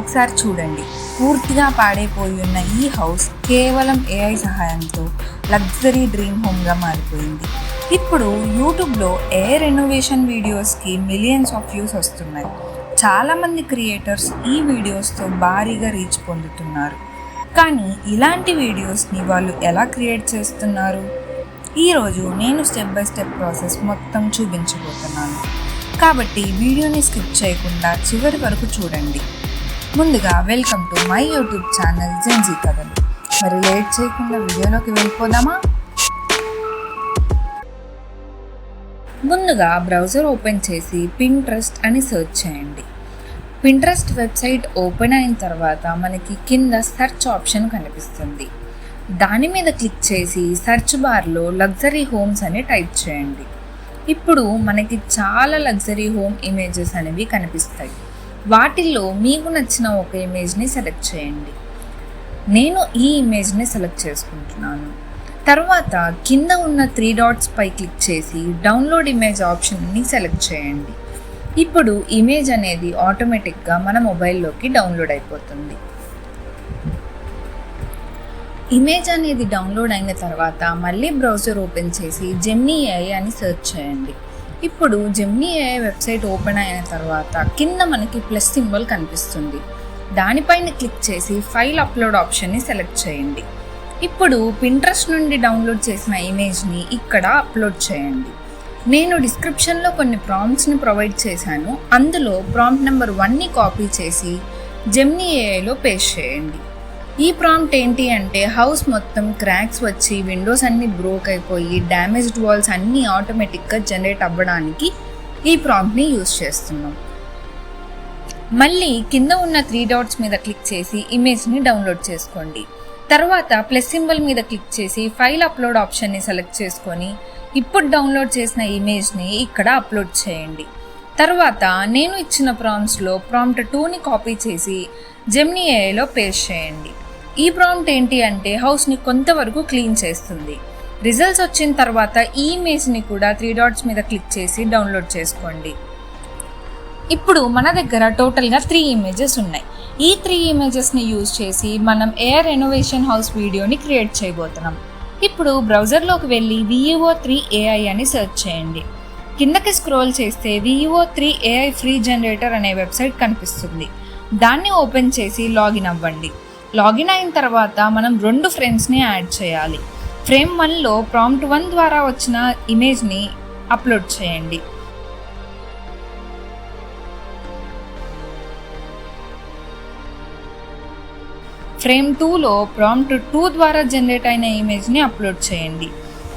ఒకసారి చూడండి. పూర్తిగా పాడైపోయి ఉన్న ఈ హౌస్ కేవలం ఏఐ సహాయంతో లగ్జరీ డ్రీమ్ హోమ్గా మారిపోయింది. ఇప్పుడు యూట్యూబ్లో ఏఐ రెనోవేషన్ వీడియోస్కి మిలియన్స్ ఆఫ్ వ్యూస్ వస్తున్నాయి. చాలామంది క్రియేటర్స్ ఈ వీడియోస్తో భారీగా రీచ్ పొందుతున్నారు. కానీ ఇలాంటి వీడియోస్ని వాళ్ళు ఎలా క్రియేట్ చేస్తున్నారు? ఈరోజు నేను స్టెప్ బై స్టెప్ ప్రాసెస్ మొత్తం చూపించబోతున్నాను. కాబట్టి వీడియోని స్కిప్ చేయకుండా చివరి వరకు చూడండి. ముందుగా welcome to my YouTube channel Gen Z కథలు. మరి లేట్ చేయకుండా వీడియోలోకి వెళ్ళిపోదామా? ముందుగా బ్రౌజర్ ఓపెన్ చేసి పింట్రెస్ట్ అని సెర్చ్ చేయండి. పింట్రెస్ట్ వెబ్సైట్ ఓపెన్ అయిన తర్వాత మనకి కింద సెర్చ్ ఆప్షన్ కనిపిస్తుంది. దాని మీద క్లిక్ చేసి సెర్చ్ బార్లో లగ్జరీ హోమ్స్ అని టైప్ చేయండి. ఇప్పుడు మనకి చాలా లగ్జరీ హోమ్ ఇమేజెస్ అనేవి కనిపిస్తాయి. వాటిల్లో మీకు నచ్చిన ఒక ఇమేజ్ని సెలెక్ట్ చేయండి. నేను ఈ ఇమేజ్ని సెలెక్ట్ చేసుకుంటున్నాను. తర్వాత కింద ఉన్న 3 డాట్స్ పై క్లిక్ చేసి డౌన్లోడ్ ఇమేజ్ ఆప్షన్ని సెలెక్ట్ చేయండి. ఇప్పుడు ఇమేజ్ అనేది ఆటోమేటిక్గా మన మొబైల్లోకి డౌన్లోడ్ అయిపోతుంది. ఇమేజ్ అనేది డౌన్లోడ్ అయిన తర్వాత మళ్ళీ బ్రౌజర్ ఓపెన్ చేసి జెమినీ ఏఐ అని సెర్చ్ చేయండి. ఇప్పుడు జెమినీ ఏఐ వెబ్సైట్ ఓపెన్ అయిన తర్వాత కింద మనకి ప్లస్ సింబల్ కనిపిస్తుంది. దానిపైన క్లిక్ చేసి ఫైల్ అప్లోడ్ ఆప్షన్ని సెలెక్ట్ చేయండి. ఇప్పుడు పింట్రెస్ట్ నుండి డౌన్లోడ్ చేసిన ఇమేజ్ని ఇక్కడ అప్లోడ్ చేయండి. నేను డిస్క్రిప్షన్లో కొన్ని ప్రాంప్ట్స్ని ప్రొవైడ్ చేశాను. అందులో ప్రాంప్ట్ నెంబర్ 1ని కాపీ చేసి జెమినీ ఏఐలో పేస్ట్ చేయండి. ఈ ప్రాంప్ట్ ఏంటి అంటే హౌస్ మొత్తం క్రాక్స్ వచ్చి విండోస్ అన్నీ బ్రోక్ అయిపోయి డ్యామేజ్డ్ వాల్స్ అన్నీ ఆటోమేటిక్గా జనరేట్ అవ్వడానికి ఈ ప్రాంప్ట్ని యూజ్ చేస్తున్నాం. మళ్ళీ కింద ఉన్న 3 డాట్స్ మీద క్లిక్ చేసి ఇమేజ్ని డౌన్లోడ్ చేసుకోండి. తర్వాత ప్లస్ సింబల్ మీద క్లిక్ చేసి ఫైల్ అప్లోడ్ ఆప్షన్ని సెలెక్ట్ చేసుకొని ఇప్పుడు డౌన్లోడ్ చేసిన ఇమేజ్ని ఇక్కడ అప్లోడ్ చేయండి. తర్వాత నేను ఇచ్చిన ప్రాంప్ట్స్లో ప్రాంప్ట్ 2ని కాపీ చేసి జెమినీ ఏఐలో పేస్ట్ చేయండి. ఈ ప్రాంప్ట్ ఏంటి అంటే హౌస్ని కొంతవరకు క్లీన్ చేస్తుంది. రిజల్ట్స్ వచ్చిన తర్వాత ఈ ఇమేజ్ని కూడా 3 డాట్స్ మీద క్లిక్ చేసి డౌన్లోడ్ చేసుకోండి. ఇప్పుడు మన దగ్గర టోటల్గా 3 ఇమేజెస్ ఉన్నాయి. ఈ 3 ఇమేజెస్ని యూజ్ చేసి మనం ఏఐ రెనోవేషన్ హౌస్ వీడియోని క్రియేట్ చేయబోతున్నాం. ఇప్పుడు బ్రౌజర్లోకి వెళ్ళి VEO3 AI అని సెర్చ్ చేయండి. కిందకి స్క్రోల్ చేస్తే VEO3 AI ఫ్రీ జనరేటర్ అనే వెబ్సైట్ కనిపిస్తుంది. దాన్ని ఓపెన్ చేసి లాగిన్ అవ్వండి. లాగిన్ అయిన తర్వాత మనం 2 ఫ్రేమ్స్ని యాడ్ చేయాలి. ఫ్రేమ్ 1లో ప్రాంప్ట్ 1 ద్వారా వచ్చిన ఇమేజ్ని అప్లోడ్ చేయండి. ఫ్రేమ్ 2లో ప్రాంప్ట్ 2 ద్వారా జనరేట్ అయిన ఇమేజ్ని అప్లోడ్ చేయండి.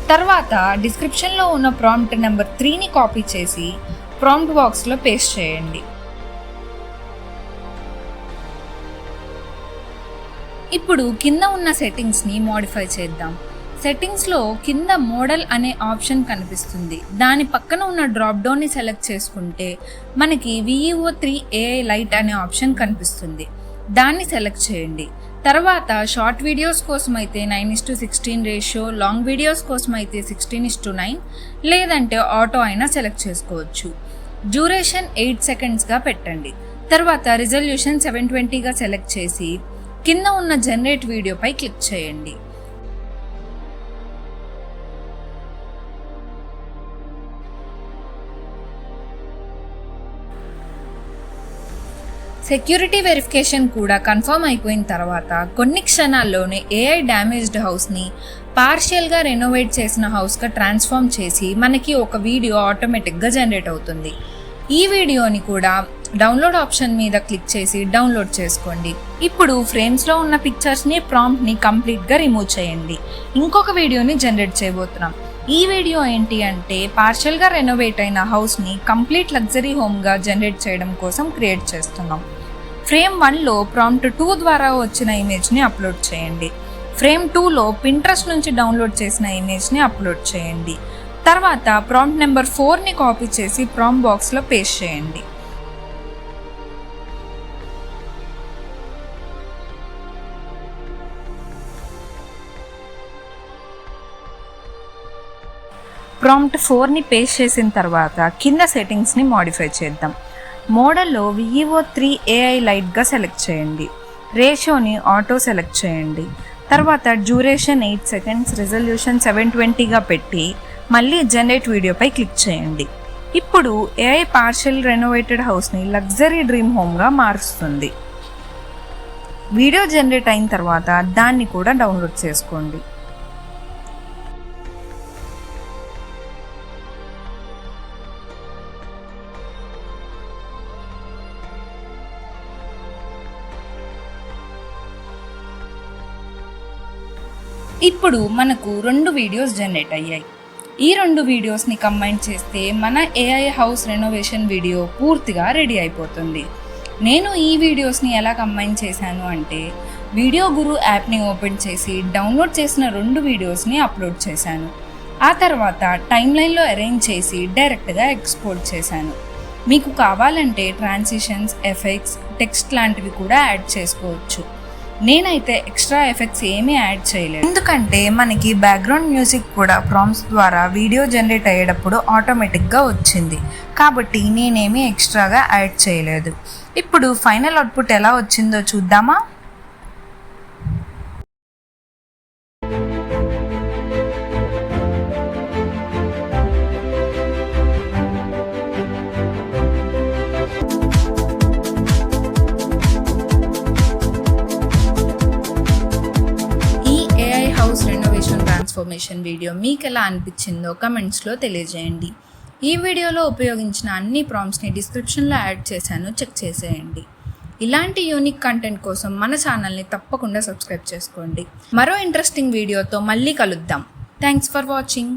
తర్వాత డిస్క్రిప్షన్లో ఉన్న ప్రాంప్ట్ నెంబర్ 3ని కాపీ చేసి ప్రాంప్ట్ బాక్స్లో పేస్ట్ చేయండి. ఇప్పుడు కింద ఉన్న సెట్టింగ్స్ని మోడిఫై చేద్దాం. సెట్టింగ్స్లో కింద మోడల్ అనే ఆప్షన్ కనిపిస్తుంది. దాని పక్కన ఉన్న డ్రాప్ డౌన్ని సెలెక్ట్ చేసుకుంటే మనకి VEO3 AI లైట్ అనే ఆప్షన్ కనిపిస్తుంది. దాన్ని సెలెక్ట్ చేయండి. తర్వాత షార్ట్ వీడియోస్ కోసం అయితే 9:16 రేషియో, లాంగ్ వీడియోస్ కోసం అయితే 16:9 లేదంటే ఆటో అయినా సెలెక్ట్ చేసుకోవచ్చు. డ్యూరేషన్ 8 సెకండ్స్గా పెట్టండి. తర్వాత రిజల్యూషన్ 720గా సెలెక్ట్ చేసి కింద ఉన్న జనరేట్ వీడియోపై క్లిక్ చేయండి. సెక్యూరిటీ వెరిఫికేషన్ కూడా కన్ఫర్మ్ అయిపోయిన తర్వాత కొన్ని క్షణాల్లోనే ఏఐ డ్యామేజ్డ్ హౌస్ని పార్షియల్గా రెనోవేట్ చేసిన హౌస్గా ట్రాన్స్ఫార్మ్ చేసి మనకి ఒక వీడియో ఆటోమేటిక్గా జనరేట్ అవుతుంది. ఈ వీడియోని కూడా డౌన్లోడ్ ఆప్షన్ మీద క్లిక్ చేసి డౌన్లోడ్ చేసుకోండి. ఇప్పుడు ఫ్రేమ్స్లో ఉన్న పిక్చర్స్ని ప్రాంప్ట్ని కంప్లీట్గా రిమూవ్ చేయండి. ఇంకొక వీడియోని జనరేట్ చేయబోతున్నాం. ఈ వీడియో ఏంటి అంటే పార్షియల్గా రెనోవేట్ అయిన హౌస్ని కంప్లీట్ లగ్జరీ హోమ్గా జనరేట్ చేయడం కోసం క్రియేట్ చేస్తున్నాం. ఫ్రేమ్ 1లో ప్రాంప్ట్ 2 ద్వారా వచ్చిన ఇమేజ్ని అప్లోడ్ చేయండి. ఫ్రేమ్ 2లో పింట్రెస్ట్ నుంచి డౌన్లోడ్ చేసిన ఇమేజ్ని అప్లోడ్ చేయండి. తర్వాత ప్రాంప్ట్ నెంబర్ 4ని కాపీ చేసి ప్రాంప్ట్ బాక్స్లో పేస్ట్ చేయండి. ప్రాంప్ట్ 4ని పేస్ట్ చేసిన తర్వాత కింద సెట్టింగ్స్ని మోడిఫై చేద్దాం. మోడల్లో VEO3 AI లైట్గా సెలెక్ట్ చేయండి. రేషియోని ఆటో సెలెక్ట్ చేయండి. తర్వాత డ్యూరేషన్ 8 సెకండ్స్, రిజల్యూషన్ 720గా పెట్టి మళ్ళీ జనరేట్ వీడియోపై క్లిక్ చేయండి. ఇప్పుడు AI పార్షియల్ రెనోవేటెడ్ హౌస్ని లగ్జరీ డ్రీమ్ హోమ్గా మారుస్తుంది. వీడియో జనరేట్ అయిన తర్వాత దాన్ని కూడా డౌన్లోడ్ చేసుకోండి. ఇప్పుడు మనకు 2 వీడియోస్ జనరేట్ అయ్యాయి. ఈ 2 వీడియోస్ని కంబైన్ చేస్తే మన AI హౌస్ రెనోవేషన్ వీడియో పూర్తిగా రెడీ అయిపోతుంది. నేను ఈ వీడియోస్ని ఎలా కంబైన్ చేశాను అంటే, వీడియో గురు యాప్ని ఓపెన్ చేసి డౌన్లోడ్ చేసిన 2 వీడియోస్ని అప్లోడ్ చేశాను. ఆ తర్వాత టైమ్లైన్లో అరేంజ్ చేసి డైరెక్ట్గా ఎక్స్పోర్ట్ చేశాను. మీకు కావాలంటే ట్రాన్సిషన్స్, ఎఫెక్ట్స్, టెక్స్ట్ లాంటివి కూడా యాడ్ చేసుకోవచ్చు. నేనైతే ఎక్స్ట్రా ఎఫెక్ట్స్ ఏమీ యాడ్ చేయలేదు, ఎందుకంటే మనకి బ్యాక్గ్రౌండ్ మ్యూజిక్ కూడా ప్రాంప్ట్స్ ద్వారా వీడియో జనరేట్ అయ్యేటప్పుడు ఆటోమేటిక్గా వచ్చింది. కాబట్టి నేనేమీ ఎక్స్ట్రాగా యాడ్ చేయలేదు. ఇప్పుడు ఫైనల్ అవుట్పుట్ ఎలా వచ్చిందో చూద్దామా? ట్రాన్స్ఫర్మేషన్ వీడియో మీకు ఎలా అనిపించిందో కమెంట్స్లో తెలియజేయండి. ఈ వీడియోలో ఉపయోగించిన అన్ని ప్రాంప్ట్స్ని డిస్క్రిప్షన్లో యాడ్ చేశాను, చెక్ చేసేయండి. ఇలాంటి యూనిక్ కంటెంట్ కోసం మన ఛానల్ని తప్పకుండా సబ్స్క్రైబ్ చేసుకోండి. మరో ఇంట్రెస్టింగ్ వీడియోతో మళ్ళీ కలుద్దాం. Thanks for watching.